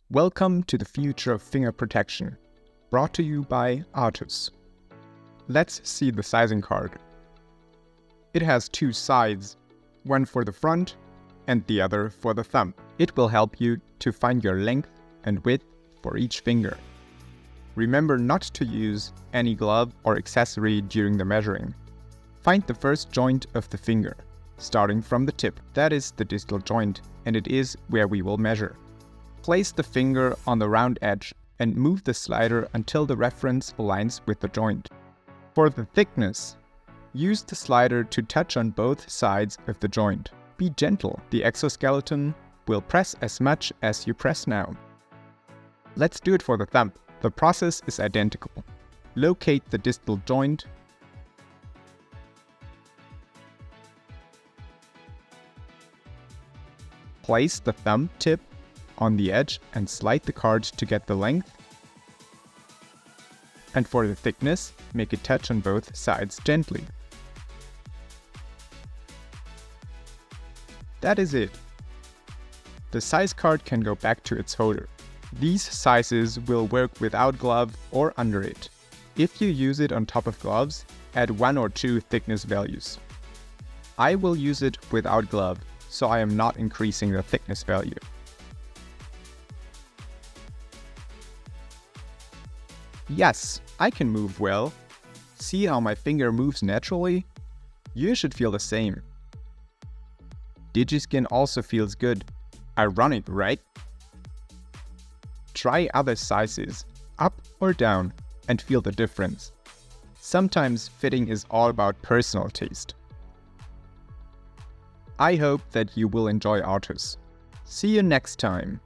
Welcome to the future of finger protection, brought to you by Artus. Let's see the sizing card. It has two sides, one for the front and the other for the thumb. It will help you to find your length and width for each finger. Remember not to use any glove or accessory during the measuring. Find the first joint of the finger, starting from the tip. That is the distal joint, and it is where we will measure. Place the finger on the round edge and move the slider until the reference aligns with the joint. For the thickness, use the slider to touch on both sides of the joint. Be gentle, the exoskeleton will press as much as you press now. Let's do it for the thumb. The process is identical. Locate the distal joint, place the thumb tip on the edge and slide the card to get the length. And for the thickness, make it touch on both sides gently. That is it. The size card can go back to its holder. These sizes will work without glove or under it. If you use it on top of gloves, add 1 or 2 thickness values. I will use it without glove, so I am not increasing the thickness value. Yes, I can move well. See how my finger moves naturally? You should feel the same. DigiSkin also feels good. Ironic, right? Try other sizes, up or down, and feel the difference. Sometimes fitting is all about personal taste. I hope that you will enjoy Artus. See you next time.